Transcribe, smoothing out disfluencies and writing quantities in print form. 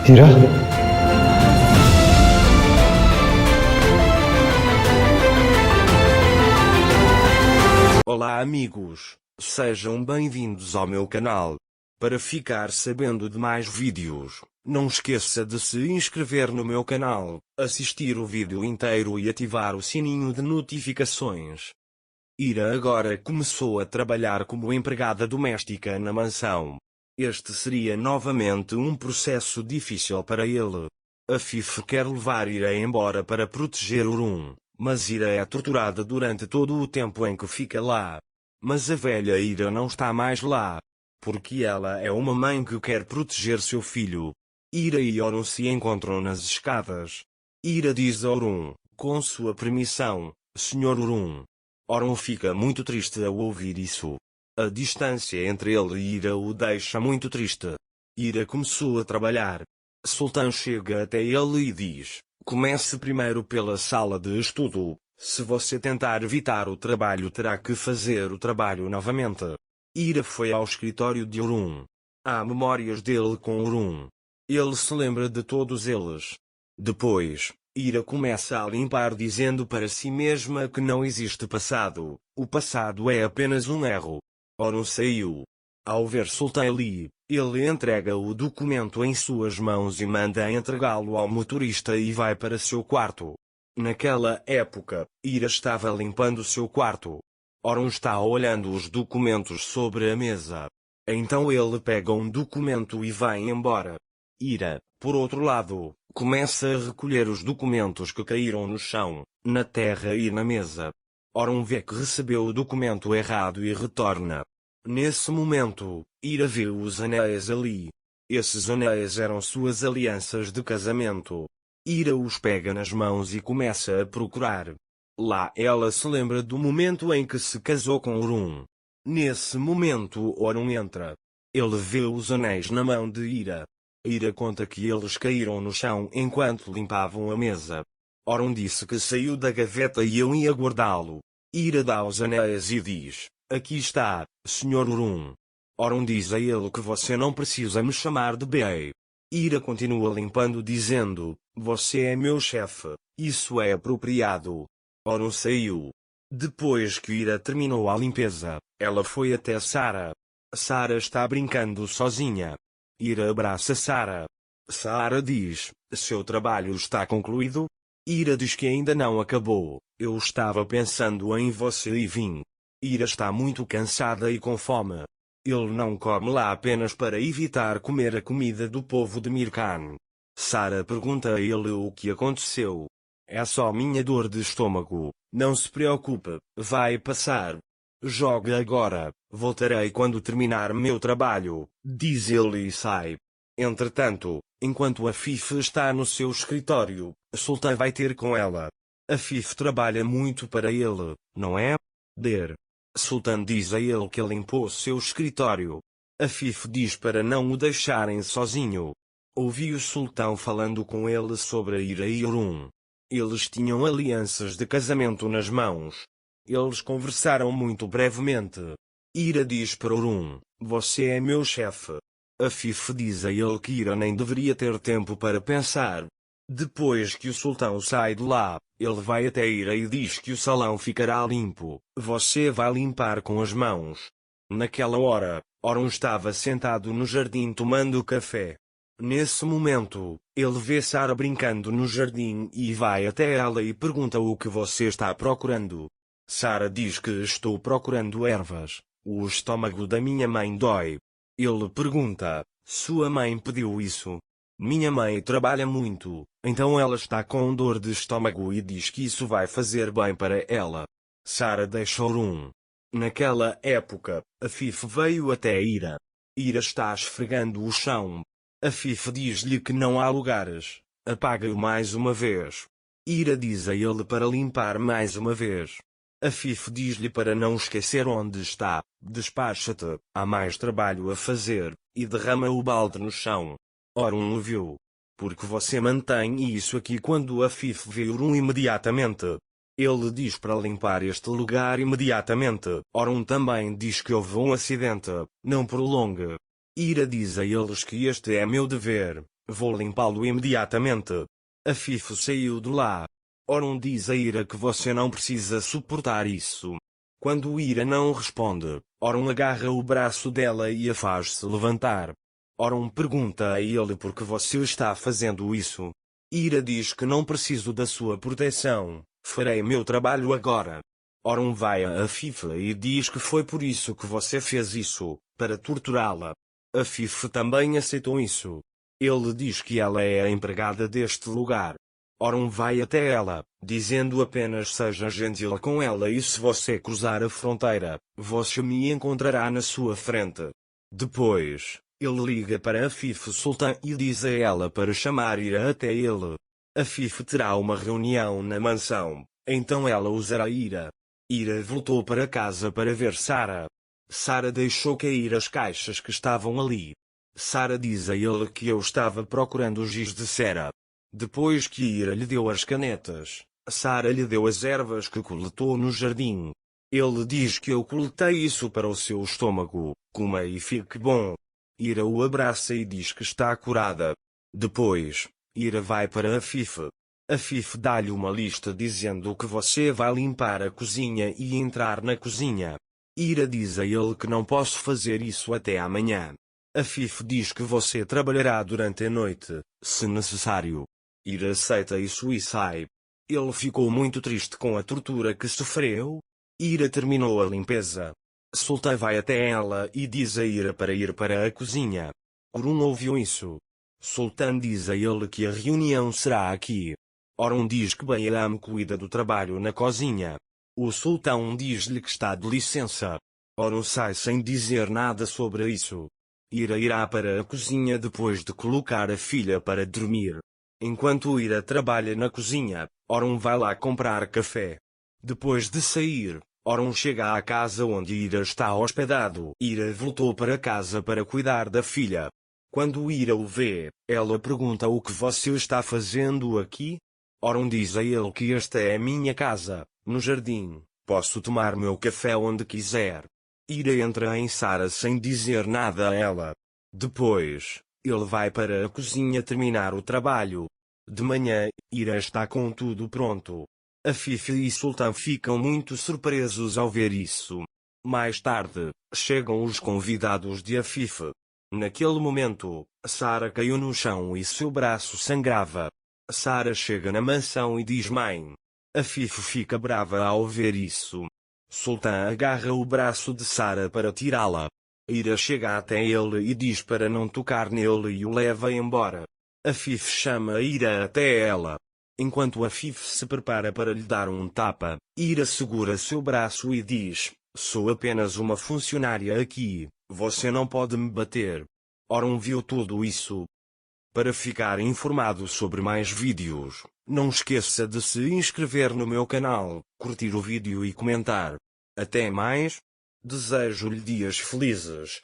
Ira? Olá amigos, sejam bem-vindos ao meu canal. Para ficar sabendo de mais vídeos, não esqueça de se inscrever no meu canal, assistir o vídeo inteiro e ativar o sininho de notificações. Ira agora começou a trabalhar como empregada doméstica na mansão. Este seria novamente um processo difícil para ele. A Fife quer levar Ira embora para proteger Urum, mas Ira é torturada durante todo o tempo em que fica lá. Mas a velha Ira não está mais lá, porque ela é uma mãe que quer proteger seu filho. Ira e Orun se encontram nas escadas. Ira diz a Orun, com sua permissão, Sr. Urum. Orun fica muito triste ao ouvir isso. A distância entre ele e Ira o deixa muito triste. Ira começou a trabalhar. Sultan chega até ele e diz: comece primeiro pela sala de estudo. Se você tentar evitar o trabalho, terá que fazer o trabalho novamente. Ira foi ao escritório de Urum. Há memórias dele com Urum. Ele se lembra de todos eles. Depois, Ira começa a limpar dizendo para si mesma que não existe passado. O passado é apenas um erro. Orun saiu. Ao ver Sultan ali, ele entrega o documento em suas mãos e manda entregá-lo ao motorista e vai para seu quarto. Naquela época, Ira estava limpando seu quarto. Orun está olhando os documentos sobre a mesa. Então ele pega um documento e vai embora. Ira, por outro lado, começa a recolher os documentos que caíram no chão, na terra e na mesa. Orun vê que recebeu o documento errado e retorna. Nesse momento, Ira vê os anéis ali. Esses anéis eram suas alianças de casamento. Ira os pega nas mãos e começa a procurar. Lá ela se lembra do momento em que se casou com Urum. Nesse momento Orun entra. Ele vê os anéis na mão de Ira. Ira conta que eles caíram no chão enquanto limpavam a mesa. Orun disse que saiu da gaveta e eu ia guardá-lo. Ira dá os anéis e diz: aqui está, Sr. Urum. Orun diz a ele que você não precisa me chamar de bey. Ira continua limpando dizendo: você é meu chefe, isso é apropriado. Orun saiu. Depois que Ira terminou a limpeza, ela foi até Sara. Sara está brincando sozinha. Ira abraça Sara. Sara diz: seu trabalho está concluído? Ira diz que ainda não acabou. Eu estava pensando em você e vim. Ira está muito cansada e com fome. Ele não come lá apenas para evitar comer a comida do povo de Mirkan. Sara pergunta a ele o que aconteceu. É só minha dor de estômago, não se preocupe, vai passar. Jogue agora, voltarei quando terminar meu trabalho, diz ele e sai. Entretanto, enquanto a Fife está no seu escritório, Sultan vai ter com ela. A Fife trabalha muito para ele, não é? Sultan diz a ele que limpou seu escritório. A Fife diz para não o deixarem sozinho. Ouvi o Sultan falando com ele sobre a Ira e Urum. Eles tinham alianças de casamento nas mãos. Eles conversaram muito brevemente. Ira diz para Urum: você é meu chefe. A Fife diz a ele que Ira nem deveria ter tempo para pensar. Depois que o Sultão sai de lá, ele vai até Ira e diz que o salão ficará limpo. Você vai limpar com as mãos. Naquela hora, Orun estava sentado no jardim tomando café. Nesse momento, ele vê Sara brincando no jardim e vai até ela e pergunta o que você está procurando. Sara diz que estou procurando ervas. O estômago da minha mãe dói. Ele pergunta: sua mãe pediu isso? Minha mãe trabalha muito, então ela está com dor de estômago e diz que isso vai fazer bem para ela. Sara deixa Orun. Naquela época, a Fife veio até Ira. Ira está esfregando o chão. A Fife diz-lhe que não há lugares. Apaga-o mais uma vez. Ira diz a ele para limpar mais uma vez. A Fife diz-lhe para não esquecer onde está. Despacha-te, há mais trabalho a fazer, e derrama o balde no chão. Orun viu. Porque você mantém isso aqui quando a Fife vê Orun imediatamente. Ele diz para limpar este lugar imediatamente. Orun também diz que houve um acidente, não prolongue. Ira diz a eles que este é meu dever, vou limpá-lo imediatamente. Afif saiu de lá. Orun diz a Ira que você não precisa suportar isso. Quando Ira não responde, Orun agarra o braço dela e a faz-se levantar. Orun pergunta a ele por que você está fazendo isso. Ira diz que não preciso da sua proteção, farei meu trabalho agora. Orun vai a Afif e diz que foi por isso que você fez isso, para torturá-la. Afif também aceitou isso. Ele diz que ela é a empregada deste lugar. Orun vai até ela, dizendo apenas seja gentil com ela e se você cruzar a fronteira, você me encontrará na sua frente. Depois, ele liga para Afif Sultan e diz a ela para chamar Ira até ele. Afif terá uma reunião na mansão, então ela usará Ira. Ira voltou para casa para ver Sara. Sara deixou cair as caixas que estavam ali. Sara diz a ele que eu estava procurando o giz de cera. Depois que Ira lhe deu as canetas, Sara lhe deu as ervas que coletou no jardim. Ele diz que eu coletei isso para o seu estômago, coma e fique bom. Ira o abraça e diz que está curada. Depois, Ira vai para Afif. Afif dá-lhe uma lista dizendo que você vai limpar a cozinha e entrar na cozinha. Ira diz a ele que não posso fazer isso até amanhã. Afif diz que você trabalhará durante a noite, se necessário. Ira aceita isso e sai. Ele ficou muito triste com a tortura que sofreu. Ira terminou a limpeza. Sultan vai até ela e diz a Ira para ir para a cozinha. Orun ouviu isso. Sultan diz a ele que a reunião será aqui. Orun diz que Bayram cuida do trabalho na cozinha. O sultão diz-lhe que está de licença. Orun sai sem dizer nada sobre isso. Ira irá para a cozinha depois de colocar a filha para dormir. Enquanto Ira trabalha na cozinha, Orun vai lá comprar café. Depois de sair, Orun chega à casa onde Ira está hospedado. Ira voltou para casa para cuidar da filha. Quando Ira o vê, ela pergunta o que você está fazendo aqui? Orun diz a ele que esta é minha casa, no jardim, posso tomar meu café onde quiser. Ira entra em Sara sem dizer nada a ela. Depois, ele vai para a cozinha terminar o trabalho. De manhã, Ira está com tudo pronto. Afif e Sultan ficam muito surpresos ao ver isso. Mais tarde, chegam os convidados de Afif. Naquele momento, Sara caiu no chão e seu braço sangrava. Sara chega na mansão e diz mãe. Afif fica brava ao ver isso. Sultan agarra o braço de Sara para tirá-la. Ira chega até ele e diz para não tocar nele e o leva embora. Afif chama Ira até ela. Enquanto Afif se prepara para lhe dar um tapa, Ira segura seu braço e diz, sou apenas uma funcionária aqui, você não pode me bater. Orun viu tudo isso. Para ficar informado sobre mais vídeos, não esqueça de se inscrever no meu canal, curtir o vídeo e comentar. Até mais. Desejo-lhe dias felizes.